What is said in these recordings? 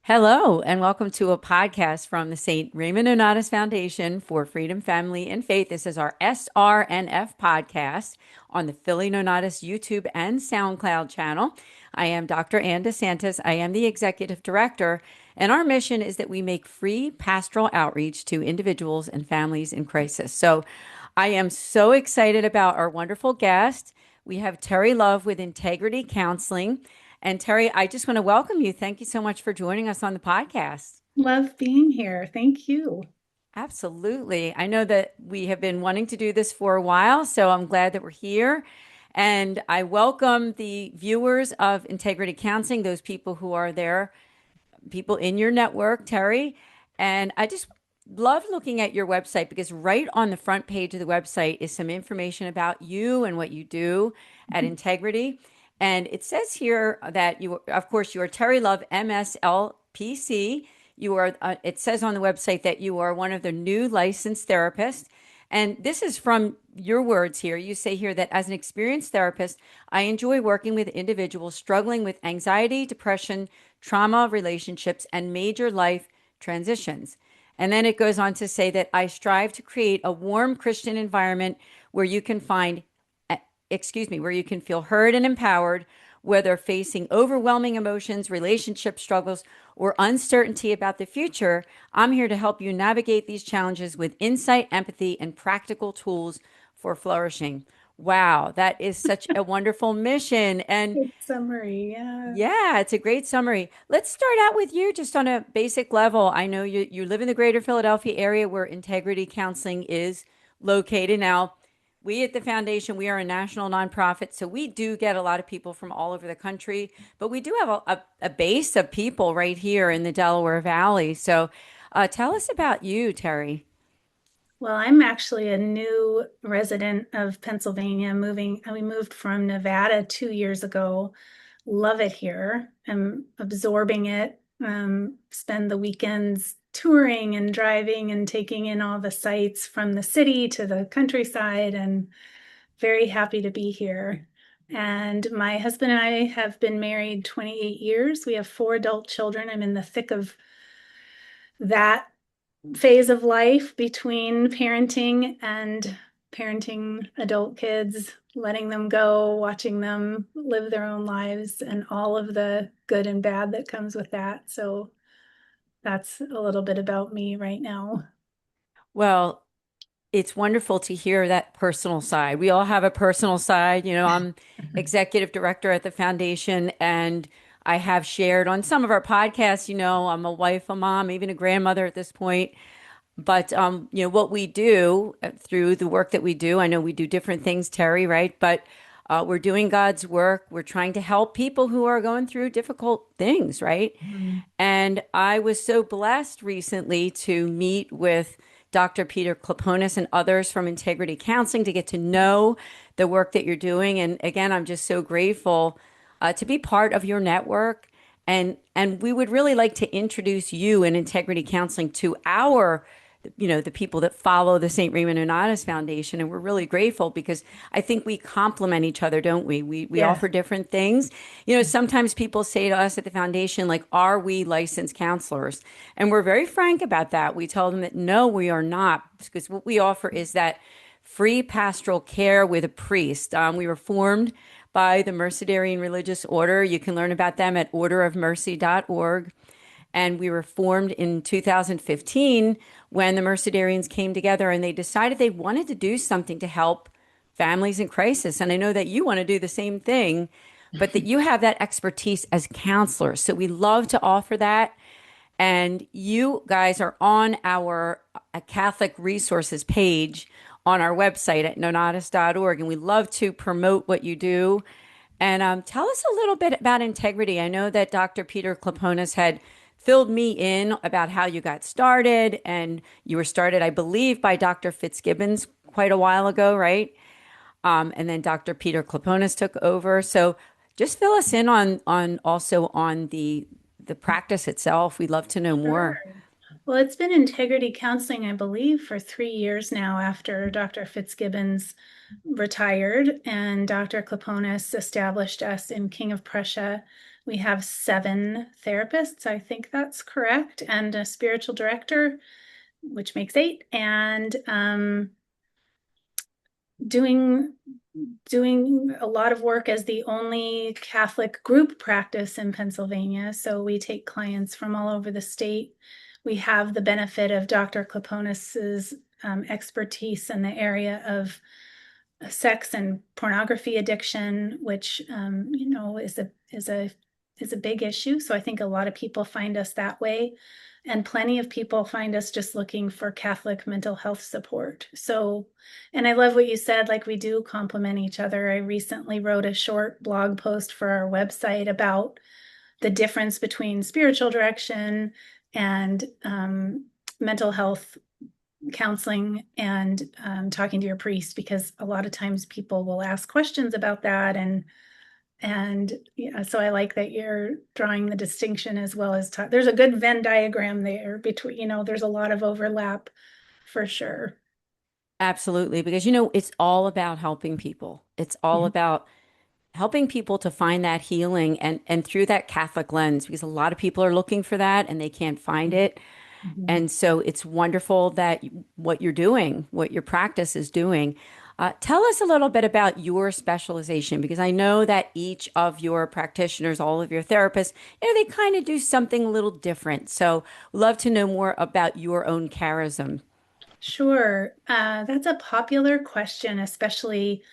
Hello, and welcome to a podcast from the St. Raymond Nonatus Foundation for Freedom, Family, and Faith. This is our SRNF podcast on the Philly Nonatus YouTube and SoundCloud channel. I am Dr. Ann DeSantis. I am the executive director, and our mission is that we make free pastoral outreach to individuals and families in crisis. So I am so excited about our wonderful guest. We have Teri Love with Integrity Counseling. And Teri, I just want to welcome you. Thank you so much for joining us on the podcast. Love being here. Thank you. Absolutely. I know that we have been wanting to do this for a while, so I'm glad that we're here. And I welcome the viewers of Integrity Counseling, those people who are there, people in your network, Teri. And I just love looking at your website because right on the front page of the website is some information about you and what you do at Integrity. And it says here that you, of course, you are Teri Love, MSLPC. You are, it says on the website that you are one of the new licensed therapists. And this is from your words here. You say here that as an experienced therapist, I enjoy working with individuals struggling with anxiety, depression, trauma, relationships, and major life transitions. And then it goes on to say that I strive to create a warm Christian environment where you can find where you can feel heard and empowered, whether facing overwhelming emotions, relationship struggles, or uncertainty about the future. I'm here to help you navigate these challenges with insight, empathy, and practical tools for flourishing. Wow, that is such a wonderful mission. And Good summary. Yeah. yeah, it's a great summary. Let's start out with you just on a basic level. I know you live in the greater Philadelphia area where Integrity Counseling is located. Now, we at the foundation, we are a national nonprofit, so we do get a lot of people from all over the country, but we do have a base of people right here in the Delaware Valley. So tell us about you, Teri. Well, I'm actually a new resident of Pennsylvania, we moved from Nevada 2 years ago. Love it here. I'm absorbing it. Spend the weekends touring and driving and taking in all the sights from the city to the countryside, and very happy to be here. And my husband and I have been married 28 years. We have 4 adult children. I'm in the thick of that phase of life between parenting adult kids, letting them go, watching them live their own lives, and all of the good and bad that comes with that. So that's a little bit about me right now. Well, it's wonderful to hear that personal side. We all have a personal side. I'm executive director at the foundation, and I have shared on some of our podcasts, I'm a wife, a mom, even a grandmother at this point. But what we do through the work that we do, I know we do different things, Teri, right? But we're doing God's work. We're trying to help people who are going through difficult things, right? Mhm. And I was so blessed recently to meet with Dr. Peter Kloponis and others from Integrity Counseling to get to know the work that you're doing. And again, I'm just so grateful to be part of your network. And we would really like to introduce you and Integrity Counseling to our the people that follow the St. Raymond Nonatus Foundation. And we're really grateful because I think we complement each other, don't we? We Yes. offer different things. Sometimes people say to us at the foundation, like, are we licensed counselors? And we're very frank about that. We tell them that no, we are not, because what we offer is that free pastoral care with a priest. We were formed by the Mercedarian Religious Order. You can learn about them at orderofmercy.org. And we were formed in 2015 when the Mercedarians came together and they decided they wanted to do something to help families in crisis. And I know that you want to do the same thing, but that you have that expertise as counselors. So we love to offer that. And you guys are on our Catholic resources page on our website at nonatus.org. And we love to promote what you do. And tell us a little bit about integrity. I know that Dr. Peter Kloponis had filled me in about how you got started, and you were started, I believe, by Dr. Fitzgibbons quite a while ago, right? And then Dr. Peter Kloponis took over. So just fill us in on also on the practice itself. We'd love to know Sure. more. Well, it's been integrity counseling, I believe, for 3 years now after Dr. Fitzgibbons retired and Dr. Kloponis established us in King of Prussia We have 7 therapists, I think that's correct, and a spiritual director, which makes 8, and doing doing a lot of work as the only Catholic group practice in Pennsylvania. So we take clients from all over the state. We have the benefit of Dr. Klaponis's expertise in the area of sex and pornography addiction, which is a big issue. So I think a lot of people find us that way, and plenty of people find us just looking for Catholic mental health support. So, and I love what you said, like we do complement each other. I recently wrote a short blog post for our website about the difference between spiritual direction and mental health counseling and talking to your priest, because a lot of times people will ask questions about that, and yeah, so I like that you're drawing the distinction as well as there's a good Venn diagram there between, there's a lot of overlap for sure. Absolutely, because it's all about helping people. It's all Mhm. about helping people to find that healing and through that Catholic lens, because a lot of people are looking for that and they can't find it. Mhm. And so it's wonderful that what you're doing, what your practice is doing. Tell us a little bit about your specialization, because I know that each of your practitioners, all of your therapists, they kind of do something a little different. So, love to know more about your own charism. Sure. That's a popular question, especially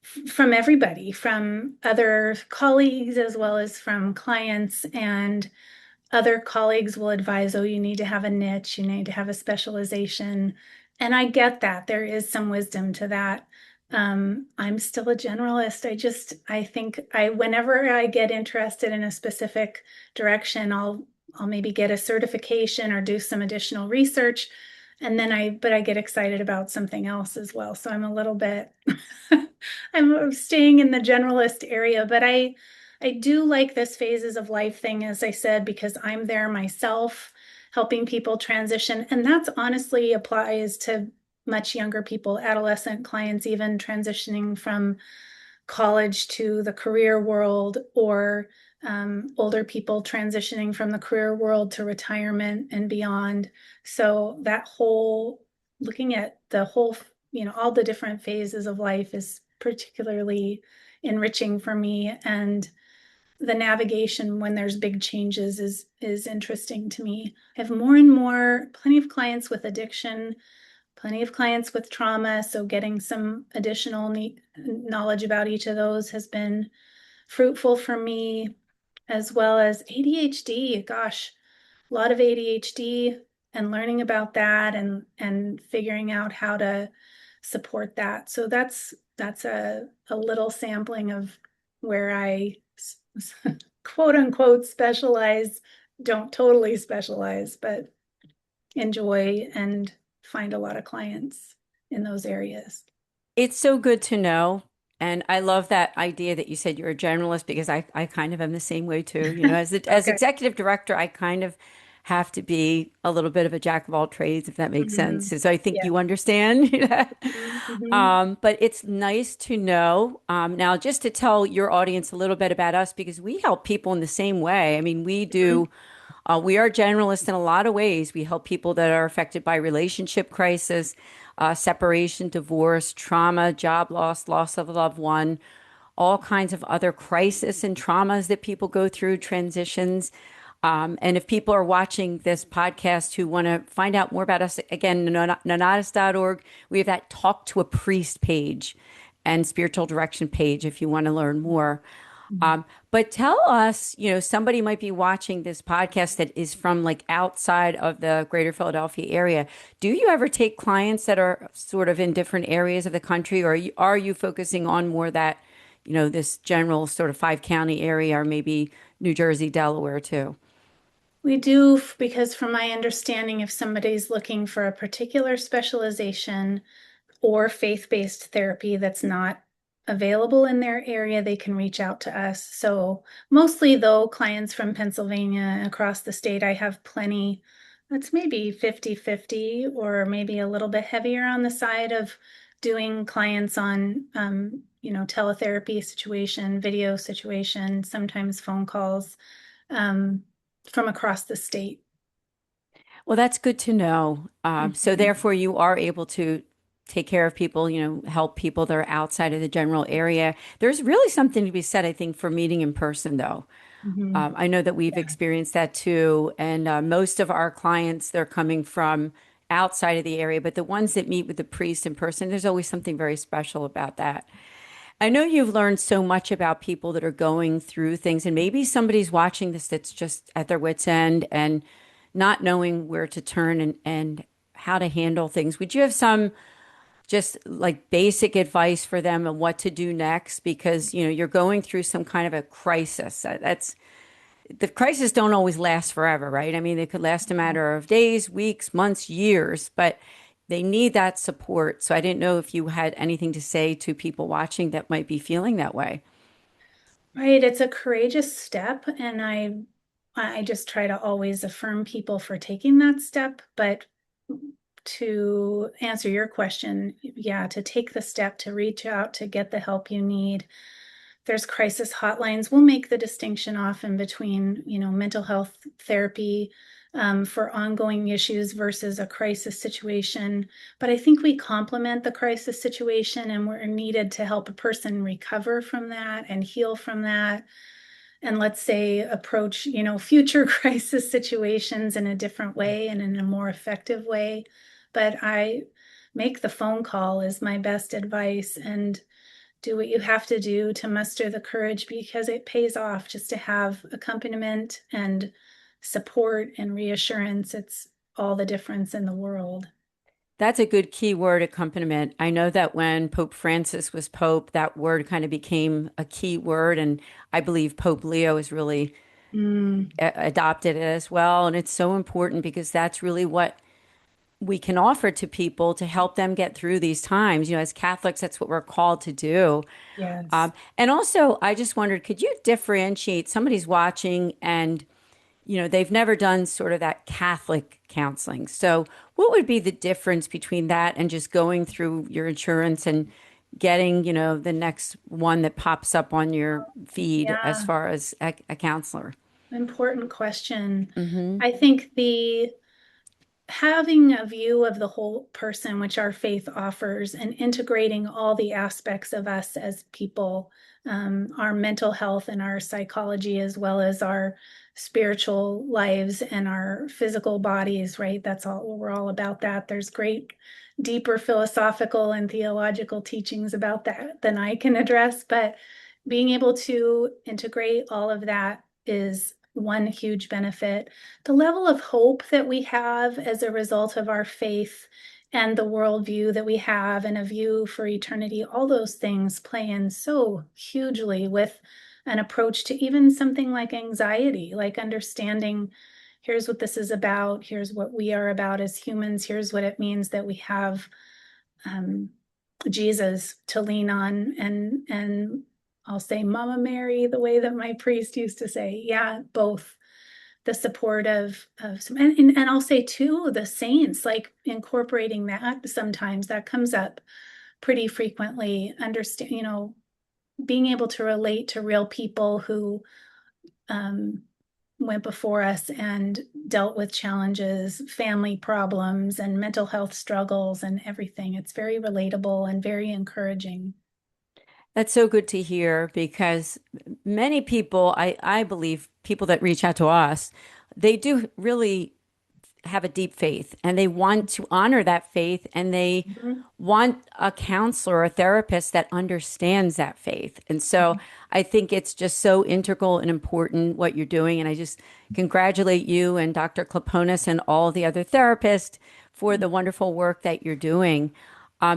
from everybody, from other colleagues as well as from clients. And other colleagues will advise, oh, you need to have a niche, you need to have a specialization. And I get that. There is some wisdom to that. I'm still a generalist. I think whenever I get interested in a specific direction, I'll maybe get a certification or do some additional research. And then but I get excited about something else as well. So I'm a little bit, I'm staying in the generalist area, but I do like this phases of life thing, as I said, because I'm there myself helping people transition. And that's honestly applies to much younger people, adolescent clients, even transitioning from college to the career world, or older people transitioning from the career world to retirement and beyond. So that whole looking at the whole, all the different phases of life is particularly enriching for me. And the navigation when there's big changes is interesting to me. I have more and more, plenty of clients with addiction, plenty of clients with trauma. So getting some additional knowledge about each of those has been fruitful for me, as well as ADHD. Gosh, a lot of ADHD, and learning about that and figuring out how to support that. So that's a little sampling of where I quote unquote specialize, don't totally specialize, but enjoy and find a lot of clients in those areas. It's so good to know. And I love that idea that you said you're a generalist, because I kind of am the same way too. As Okay. executive director, I kind of have to be a little bit of a jack of all trades, if that makes sense. Mhm. So I think Yeah. you understand that. Mhm. But it's nice to know. Now, just to tell your audience a little bit about us, because we help people in the same way. I mean, Mhm. we are generalists in a lot of ways. We help people that are affected by relationship crisis, separation, divorce, trauma, job loss, loss of a loved one, all kinds of other crises and traumas that people go through, transitions. And if people are watching this podcast who want to find out more about us, again, nonatus.org, we have that Talk to a Priest page and spiritual direction page if you want to learn more. But tell us, somebody might be watching this podcast that is from like outside of the greater Philadelphia area. Do you ever take clients that are sort of in different areas of the country, or are you focusing on more that, this general sort of 5 county area, or maybe New Jersey, Delaware too? We do, because from my understanding, if somebody's looking for a particular specialization or faith-based therapy that's not available in their area, they can reach out to us. So mostly though, clients from Pennsylvania across the state, I have plenty. That's maybe 50-50, or maybe a little bit heavier on the side of doing clients on teletherapy situation, video situation, sometimes phone calls um, from across the state. Well, that's good to know. So Mhm. therefore, you are able to take care of people, help people that are outside of the general area. There's really something to be said, I think, for meeting in person, though. Mhm. I know that we've Yeah. experienced that too. And most of our clients, they're coming from outside of the area, but the ones that meet with the priest in person, there's always something very special about that. I know you've learned so much about people that are going through things, and maybe somebody's watching this that's just at their wits' end and not knowing where to turn and how to handle things. Would you have some just like basic advice for them on what to do next? Because, you're going through some kind of a crisis. That's the crises don't always last forever, right? I mean, they could last a matter of days, weeks, months, years, but they need that support. So I didn't know if you had anything to say to people watching that might be feeling that way. Right, it's a courageous step, and I just try to always affirm people for taking that step. But to answer your question, yeah, to take the step to reach out to get the help you need. There's crisis hotlines. We'll make the distinction often between, mental health therapy for ongoing issues versus a crisis situation. But I think we complement the crisis situation, and we're needed to help a person recover from that and heal from that. And let's say approach, future crisis situations in a different way and in a more effective way. But I make the phone call is my best advice, and do what you have to do to muster the courage, because it pays off just to have accompaniment and support and reassurance. It's all the difference in the world. That's a good key word, accompaniment. I know that when Pope Francis was Pope, that word kind of became a key word. And I believe Pope Leo has really Mm, adopted it as well. And it's so important because that's really what we can offer to people to help them get through these times. As Catholics, that's what we're called to do. yes. And also, I just wondered, could you differentiate somebody's watching and, they've never done sort of that Catholic counseling. So, what would be the difference between that and just going through your insurance and getting, the next one that pops up on your feed as Yeah, far as a counselor? important question. Hmm. I think the having a view of the whole person, which our faith offers, and integrating all the aspects of us as people, our mental health and our psychology, as well as our spiritual lives and our physical bodies, right? That's all, we're all about that. There's great, deeper philosophical and theological teachings about that than I can address, but being able to integrate all of that is one huge benefit. The level of hope that we have as a result of our faith and the worldview that we have and a view for eternity, all those things play in so hugely with an approach to even something like anxiety, like understanding here's what this is about, here's what we are about as humans, here's what it means that we have um, Jesus to lean on, and I'll say Mama Mary the way that my priest used to say. Yeah, both the support of some, and I'll say too the saints, like incorporating that sometimes that comes up pretty frequently. Understand, being able to relate to real people who um, went before us and dealt with challenges, family problems, and mental health struggles and everything. It's very relatable and very encouraging. That's so good to hear because many people, I believe, people that reach out to us, they do really have a deep faith and they want to honor that faith and they Mhm. want a counselor or a therapist that understands that faith. And so I think it's just so integral and important what you're doing. And I just congratulate you and Dr. Klaponis and all the other therapists for the wonderful work that you're doing.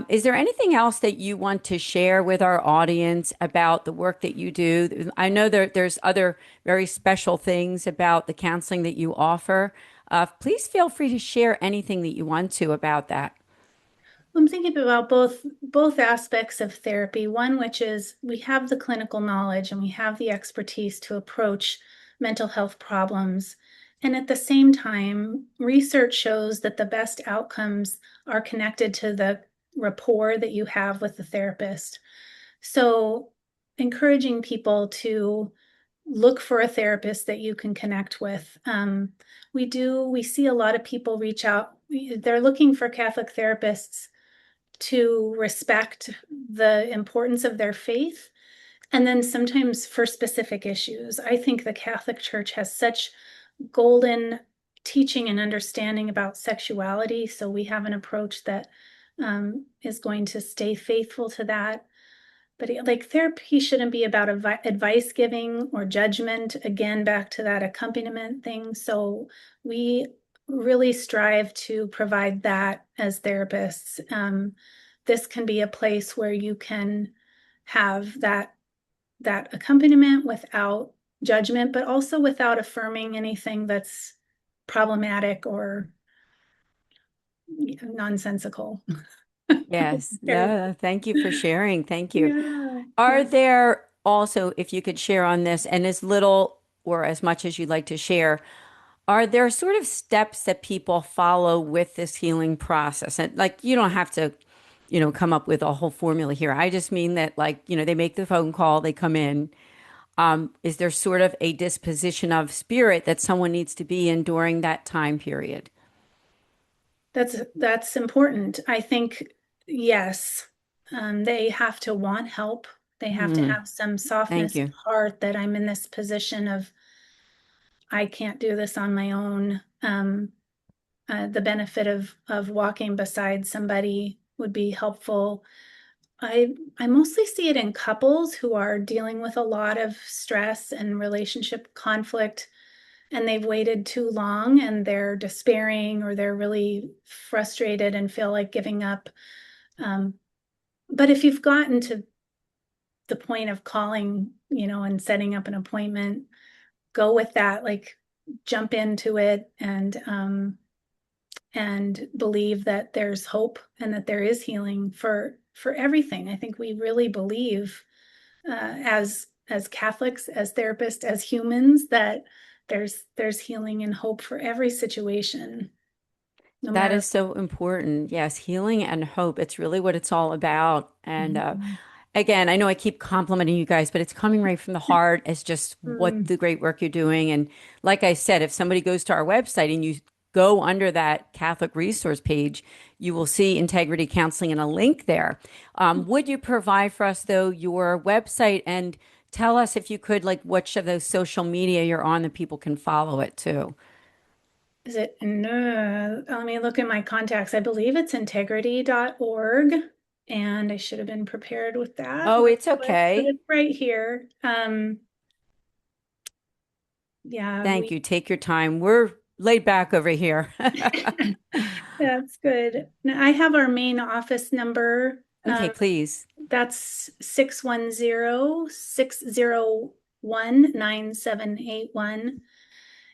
Is there anything else that you want to share with our audience about the work that you do? I know there's other very special things about the counseling that you offer. Please feel free to share anything that you want to about that. I'm thinking about both aspects of therapy. One, which is we have the clinical knowledge and we have the expertise to approach mental health problems. And at the same time, research shows that the best outcomes are connected to the rapport that you have with the therapist. So encouraging people to look for a therapist that you can connect with. We see a lot of people reach out. They're looking for Catholic therapists to respect the importance of their faith. And then sometimes for specific issues. I think the Catholic Church has such golden teaching and understanding about sexuality. So we have an approach that is going to stay faithful to that. But like therapy shouldn't be about advice giving or judgment. Again, back to that accompaniment thing. So we really strive to provide that as therapists. This can be a place where you can have that accompaniment without judgment, but also without affirming anything that's problematic or nonsensical. Yes. No, thank you for sharing. Thank you. Yeah, Are yeah. there also, if you could share on this, and as little or as much as you'd like to share, are there sort of steps that people follow with this healing process? And like, you don't have to, come up with a whole formula here. I just mean that, like, they make the phone call, they come in. Is there sort of a disposition of spirit that someone needs to be in during that time period? That's important. I think yes, they have to want help. They have to Hmm. have some Thank softness of you. heart that I'm in this position of I can't do this on my own. The benefit of walking beside somebody would be helpful. I mostly see it in couples who are dealing with a lot of stress and relationship conflict, and they've waited too long and they're despairing or they're really frustrated and feel like giving up. Um, but if you've gotten to the point of calling, and setting up an appointment, go with that, like jump into it and believe that there's hope and that there is healing for everything. I think we really believe as Catholics, as therapists, as humans that there's healing and hope for every situation, no That matter. is so important. Yes, healing and hope. It's really what it's all about. And Mhm. again, I know I keep complimenting you guys, but it's coming right from the heart as just what Mm. the great work you're doing. And like I said, if somebody goes to our website and you go under that Catholic resource page, you will see integrity counseling and a link there. Would you provide for us, though, your website and tell us if you could, like, which of those social media you're on that people can follow it too? Is it no? Let me look at my contacts. I believe it's integrity.org, and I should have been prepared with that Oh, real it's quick, but okay. it's right here. Yeah, Thank you. Take your time. We're laid back over here. that's good. Now, I have our main office number. Okay, please. That's 610-601-9781.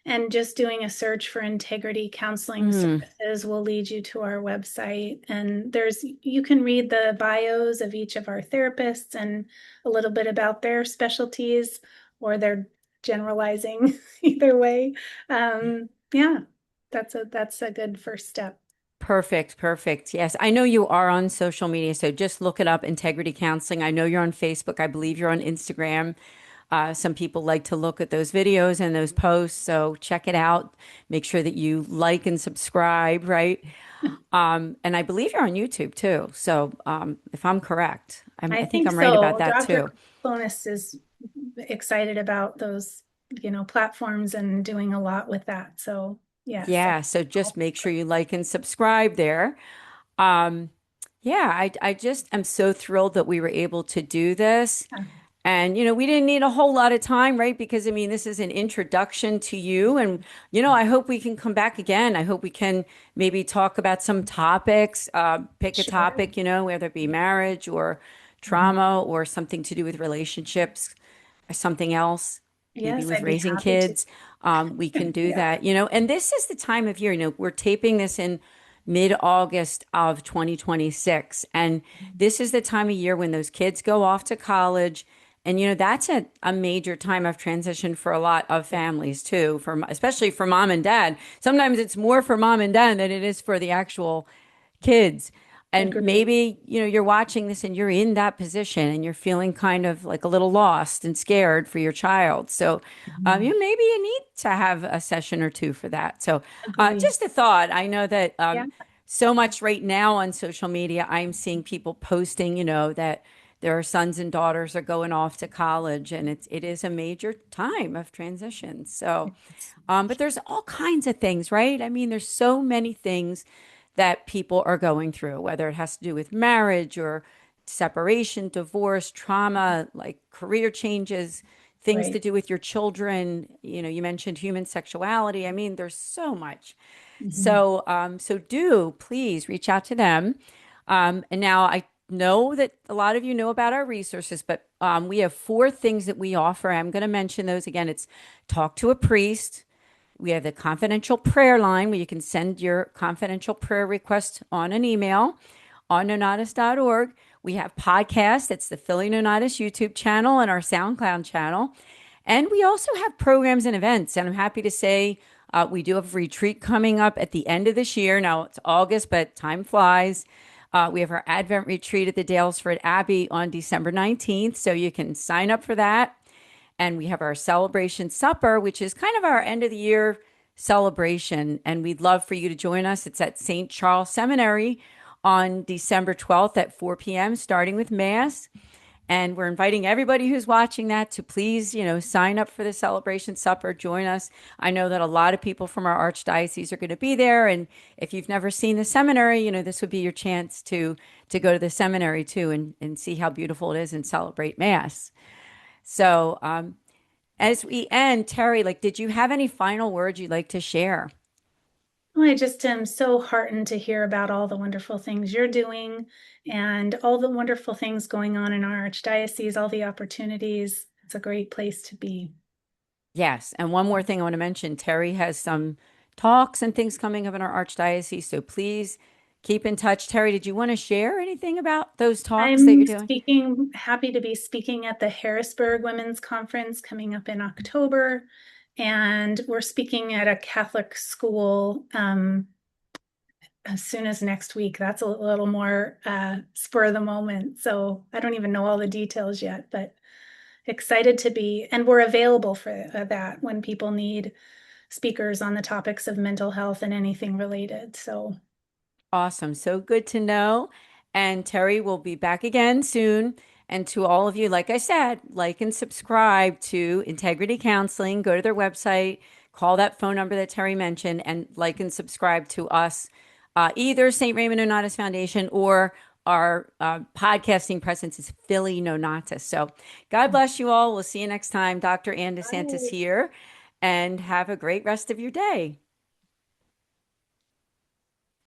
And just doing a search for integrity counseling Mm, services will lead you to our website. And you can read the bios of each of our therapists and a little bit about their specialties, or they're generalizing either way. Yeah, that's a good first step. perfect, perfect. Yes, I know you are on social media, so just look it up, Integrity Counseling. I know you're on Facebook. I believe you're on Instagram. Some people like to look at those videos and those posts, so check it out. Make sure that you like and subscribe, right? And I believe you're on YouTube too. So if I'm correct, I I think think I'm right about so. that Dr. too. Bonus is excited about those, platforms and doing a lot with that. So yes. Yeah, so just make sure you like and subscribe there. Um, yeah, I just am so thrilled that we were able to do this. And, we didn't need a whole lot of time, right? Because, I mean, this is an introduction to you. And, I hope we can come back again. I hope we can maybe talk about some topics, pick a Sure. topic, whether it be marriage or Mhm. trauma or something to do with relationships or something else, maybe Yes, with I'd be raising happy to. kids. We can do Yeah. that, and this is the time of year, we're taping this in mid-August of 2026. And this is the time of year when those kids go off to college. And, that's a major time of transition for a lot of families too, especially for mom and dad. Sometimes it's more for mom and dad than it is for the actual kids. And Agree. maybe, you're watching this and you're in that position and you're feeling kind of like a little lost and scared for your child. So, Mhm. maybe you need to have a session or two for that. So, Agree. just a thought. I know that Yeah. so much right now on social media, I'm seeing people posting, that their sons and daughters are going off to college, and it is a major time of transition. So, but there's all kinds of things, right? I mean, there's so many things that people are going through, whether it has to do with marriage or separation, divorce, trauma, like career changes, things to Right. do with your children. You mentioned human sexuality. I mean, there's so much. Mhm. So do please reach out to them. And now I know that a lot of you know about our resources, but we have four things that we offer. I'm going to mention those again. It's talk to a priest. We have the confidential prayer line where you can send your confidential prayer request on an email on nonatus.org. We have podcasts. It's the Philly Nonatus YouTube channel and our SoundCloud channel. And we also have programs and events. And I'm happy to say we do have a retreat coming up at the end of this year. Now it's August, but time flies. We have our Advent retreat at the Dalesford Abbey on December 19th. So you can sign up for that. And we have our celebration supper, which is kind of our end of the year celebration. And we'd love for you to join us. It's at St. Charles Seminary on December 12th at 4 p.m., starting with Mass. And we're inviting everybody who's watching that to please, sign up for the celebration supper, join us. I know that a lot of people from our archdiocese are going to be there. And if you've never seen the seminary, this would be your chance to go to the seminary too and see how beautiful it is and celebrate Mass. So, as we end, Teri, like, did you have any final words you'd like to share? Well, I just am so heartened to hear about all the wonderful things you're doing and all the wonderful things going on in our archdiocese, all the opportunities. It's a great place to be. Yes. And one more thing I want to mention, Teri has some talks and things coming up in our archdiocese. So please keep in touch. Teri, did you want to share anything about those talks that you're I'm doing? happy to be speaking at the Harrisburg Women's Conference coming up in October. And we're speaking at a Catholic school as soon as next week. That's a little more spur of the moment. So I don't even know all the details yet, but excited to be. And we're available for that when people need speakers on the topics of mental health and anything related. So Awesome. So good to know. And Teri will be back again soon. And to all of you, like I said, like and subscribe to Integrity Counseling. Go to their website, call that phone number that Teri mentioned, and like and subscribe to us, either St. Raymond Nonatus Foundation or our podcasting presence is Philly Nonatus. So God bless you all. We'll see you next time. Dr. Ann DeSantis here, and have a great rest of your day.